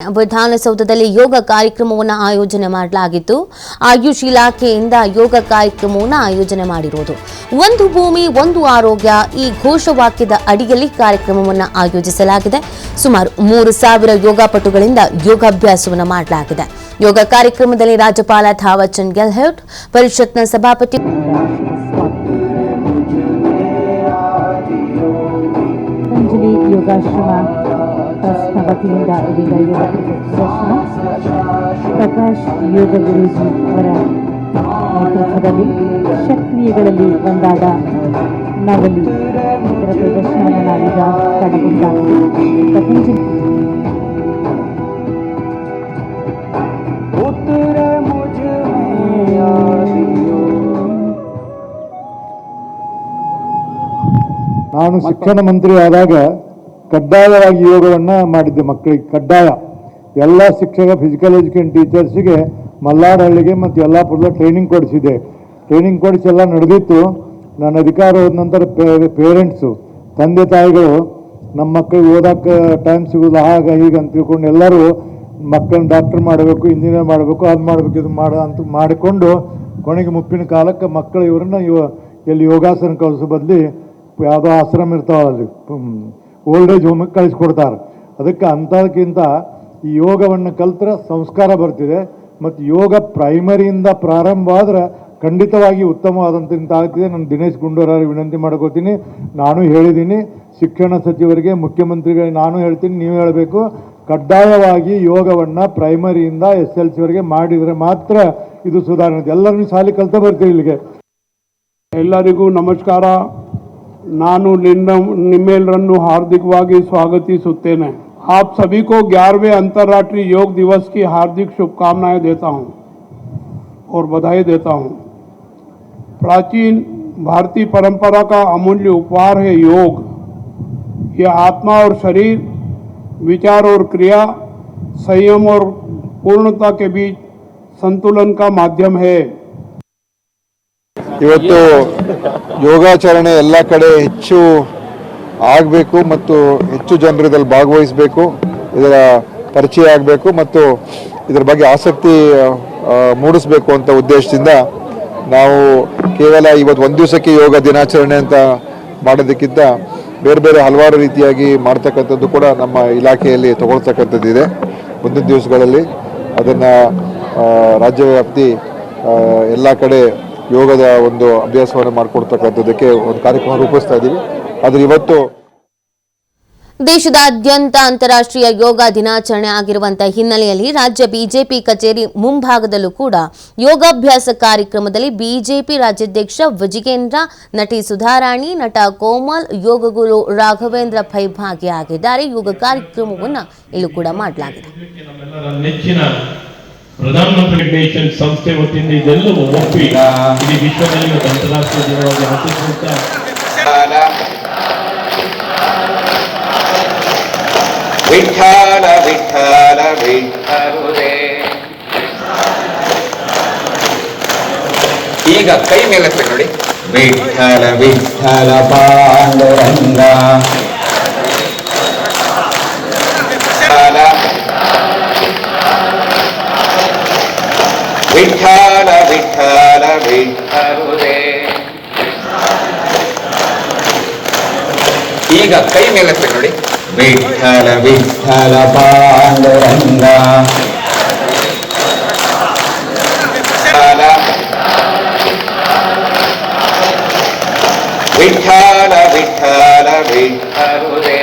ವಿಧಾನಸೌಧದಲ್ಲಿ ಯೋಗ ಕಾರ್ಯಕ್ರಮವನ್ನು ಆಯೋಜನೆ ಮಾಡಲಾಗಿತ್ತು. ಆಯುಷ್ ಇಲಾಖೆಯಿಂದ ಯೋಗ ಕಾರ್ಯಕ್ರಮವನ್ನು ಆಯೋಜನೆ ಮಾಡಿರುವುದು. ಒಂದು ಭೂಮಿ ಒಂದು ಆರೋಗ್ಯ ಈ ಘೋಷವಾಕ್ಯದ ಅಡಿಯಲ್ಲಿ ಕಾರ್ಯಕ್ರಮವನ್ನು ಆಯೋಜಿಸಲಾಗಿದೆ. ಸುಮಾರು 3,000 ಯೋಗಪಟುಗಳಿಂದ ಯೋಗಾಭ್ಯಾಸವನ್ನು ಮಾಡಲಾಗಿದೆ. ಯೋಗ ಕಾರ್ಯಕ್ರಮದಲ್ಲಿ ರಾಜ್ಯಪಾಲ ಥಾವರ್ ಚಂದ್ ಗೆಹ್ಲೋಟ್, ಪರಿಷತ್ನ ಸಭಾಪತಿ ಟ್ರಸ್ಟ್ನ ವತಿಯಿಂದ ಇದೀಗ ಯೋಗ ಪ್ರದರ್ಶನ ಪ್ರಕಾಶ್ ಯೋಗ ಗುರೂಜಿ ಅವರ ನೇತೃತ್ವದಲ್ಲಿ ಶಕ್ತಿಗಳಲ್ಲಿ ಒಂದಾದ ನವಲಿ ಇದರ ಪ್ರದರ್ಶನವನ್ನು ನಾವೀಗ ಕಾಣಬಹುದಾಗಿದೆ. ಪತಂಜಲಿ ನಾನು ಶಿಕ್ಷಣ ಮಂತ್ರಿ ಆದಾಗ ಕಡ್ಡಾಯವಾಗಿ ಯೋಗವನ್ನು ಮಾಡಿದ್ದೆ. ಮಕ್ಕಳಿಗೆ ಕಡ್ಡಾಯ ಎಲ್ಲ ಶಿಕ್ಷಕ ಫಿಸಿಕಲ್ ಎಜುಕೇಷನ್ ಟೀಚರ್ಸಿಗೆ ಮಲ್ಲಾಡಹಳ್ಳಿಗೆ ಮತ್ತು ಯಲ್ಲಾಪುರದ ಟ್ರೈನಿಂಗ್ ಕೊಡಿಸಿದೆ. ಟ್ರೈನಿಂಗ್ ಕೊಡಿಸಿ ಎಲ್ಲ ನಡೆದಿತ್ತು. ನನ್ನ ಅಧಿಕಾರ ಹೋದ ನಂತರ ಪೇರೆಂಟ್ಸು ತಂದೆ ತಾಯಿಗಳು ನಮ್ಮ ಮಕ್ಕಳಿಗೆ ಓದೋಕ್ಕೆ ಟೈಮ್ ಸಿಗೋದು ಹಾಗೆ ಹೀಗೆ ಅಂತ ತಿಳ್ಕೊಂಡು ಎಲ್ಲರೂ ಮಕ್ಕಳನ್ನ ಡಾಕ್ಟರ್ ಮಾಡಬೇಕು, ಇಂಜಿನಿಯರ್ ಮಾಡಬೇಕು, ಅದು ಮಾಡಬೇಕು, ಇದು ಅಂತ ಮಾಡಿಕೊಂಡು ಕೊನೆಗೆ ಮುಪ್ಪಿನ ಕಾಲಕ್ಕೆ ಮಕ್ಕಳು ಇವರನ್ನ ಎಲ್ಲಿ ಯೋಗಾಸನ ಕಳಿಸೋ ಬದಲಿ ಯಾವುದೋ ಆಶ್ರಮ ಇರ್ತಾವಲ್ಲಿ ಓಲ್ಡ್ ಏಜ್ ಹೋಮಿಗೆ ಕಳಿಸ್ಕೊಡ್ತಾರೆ. ಅದಕ್ಕೆ ಅಂಥದಕ್ಕಿಂತ ಈ ಯೋಗವನ್ನು ಕಲ್ತ್ರೆ ಸಂಸ್ಕಾರ ಬರ್ತಿದೆ ಮತ್ತು ಯೋಗ ಪ್ರೈಮರಿಯಿಂದ ಪ್ರಾರಂಭವಾದ್ರೆ ಖಂಡಿತವಾಗಿ ಉತ್ತಮವಾದಂಥ ಆಗ್ತಿದೆ. ನಾನು ದಿನೇಶ್ ಗುಂಡೂರಾವ್ರಿಗೆ ವಿನಂತಿ ಮಾಡ್ಕೋತೀನಿ. ನಾನು ಹೇಳಿದ್ದೀನಿ ಶಿಕ್ಷಣ ಸಚಿವರಿಗೆ, ಮುಖ್ಯಮಂತ್ರಿಗಳಿಗೆ ನಾನು ಹೇಳ್ತೀನಿ, ನೀವು ಹೇಳಬೇಕು, ಕಡ್ಡಾಯವಾಗಿ ಯೋಗವನ್ನು ಪ್ರೈಮರಿಯಿಂದ SLC ಮಾಡಿದರೆ ಮಾತ್ರ ಇದು ಸುಧಾರಣೆ. ಎಲ್ಲರೂ ಶಾಲೆ ಕಲ್ತಾ ಬರ್ತೀವಿ ಇಲ್ಲಿಗೆ. ಎಲ್ಲರಿಗೂ ನಮಸ್ಕಾರ. ನಾನು ನಿಮ್ಮೆಲ್ಲರನ್ನು हार्दिकವಾಗಿ स्वागतिಸುತ್ತೇನೆ. आप सभी को 11वें अंतर्राष्ट्रीय योग दिवस की हार्दिक शुभकामनाएं देता हूं और बधाई देता हूं। प्राचीन भारतीय परंपरा का अमूल्य उपहार है योग। यह आत्मा और शरीर, विचार और क्रिया, संयम और पूर्णता के बीच संतुलन का माध्यम है। ಇವತ್ತು ಯೋಗಾಚರಣೆ ಎಲ್ಲ ಕಡೆ ಹೆಚ್ಚು ಆಗಬೇಕು ಮತ್ತು ಹೆಚ್ಚು ಜನರು ಇದರಲ್ಲಿ ಭಾಗವಹಿಸಬೇಕು, ಇದರ ಪರಿಚಯ ಆಗಬೇಕು ಮತ್ತು ಇದರ ಬಗ್ಗೆ ಆಸಕ್ತಿ ಮೂಡಿಸಬೇಕು ಅಂತ ಉದ್ದೇಶದಿಂದ ನಾವು ಕೇವಲ ಇವತ್ತು ಒಂದು ದಿವಸಕ್ಕೆ ಯೋಗ ದಿನಾಚರಣೆ ಅಂತ ಮಾಡೋದಕ್ಕಿಂತ ಬೇರೆ ಬೇರೆ ಹಲವಾರು ರೀತಿಯಾಗಿ ಮಾಡ್ತಕ್ಕಂಥದ್ದು ಕೂಡ ನಮ್ಮ ಇಲಾಖೆಯಲ್ಲಿ ತಗೊಳ್ತಕ್ಕಂಥದ್ದಿದೆ. ಮುಂದಿನ ದಿವಸಗಳಲ್ಲಿ ಅದನ್ನು ರಾಜ್ಯವ್ಯಾಪ್ತಿ ಎಲ್ಲ ಕಡೆ ಯೋಗದ ಒಂದು ಅಭ್ಯಾಸವನ್ನು ಮಾಡಿಕೊಡ್ತಕ್ಕಂಥದ್ದಕ್ಕೆ ಒಂದು ಕಾರ್ಯಕ್ರಮ ರೂಪಿಸ್ತಾ ಇದ್ದೀವಿ. ಆದರೆ ಇವತ್ತು ದೇಶದಾದ್ಯಂತ ಅಂತಾರಾಷ್ಟ್ರೀಯ ಯೋಗ ದಿನಾಚರಣೆ ಆಗಿರುವಂತಹ ಹಿನ್ನೆಲೆಯಲ್ಲಿ ರಾಜ್ಯ ಬಿಜೆಪಿ ಕಚೇರಿ ಮುಂಭಾಗದಲ್ಲೂ ಕೂಡ ಯೋಗಾಭ್ಯಾಸ ಕಾರ್ಯಕ್ರಮದಲ್ಲಿ ಬಿಜೆಪಿ ರಾಜ್ಯಾಧ್ಯಕ್ಷ ವಿಜಯೇಂದ್ರ, ನಟಿ ಸುಧಾರಾಣಿ, ನಟ ಕೋಮಲ್, ಯೋಗ ಗುರು ರಾಘವೇಂದ್ರ ಪೈ ಭಾಗಿಯಾಗಿದ್ದಾರೆ. ಯೋಗ ಕಾರ್ಯಕ್ರಮವನ್ನು ಇಲ್ಲೂ ಕೂಡ ಮಾಡಲಾಗಿದೆ. ಪ್ರಧಾನಮಂತ್ರಿ ನೇಷನ್ ಸಂಸ್ಥೆ ವತಿಯಿಂದ ಇದೆಲ್ಲವೂ ಒಪ್ಪಿ ಇಡೀ ವಿಶ್ವದಲ್ಲಿ ಅಂತಾರಾಷ್ಟ್ರೀಯ ದಿನವಾಗಿ ಆಚರಿಸುತ್ತಾ ವಿಠ್ಠಲ ವಿಠ್ಠಲ ವಿಠ್ಠಲುರೇ. ಈಗ ಕೈ ಮೇಲೆ ನೋಡಿ, ವಿಠ್ಠಲ ವಿಠ್ಠಲ ಪಾಂಡುರಂಗ ವಿಠ್ಠಲ ವಿಠ್ಠಲ ವಿಠ್ಠಲುರೇ. ಈಗ ಕೈ ಮೇಲೆ ನೋಡಿ, ವಿಠ್ಠಲ ವಿಠ್ಠಲ ಪಾಂಡುರಂಗ ವಿಠ್ಠಲ ವಿಠ್ಠಲ ವಿಠ್ಠಲುರೇ.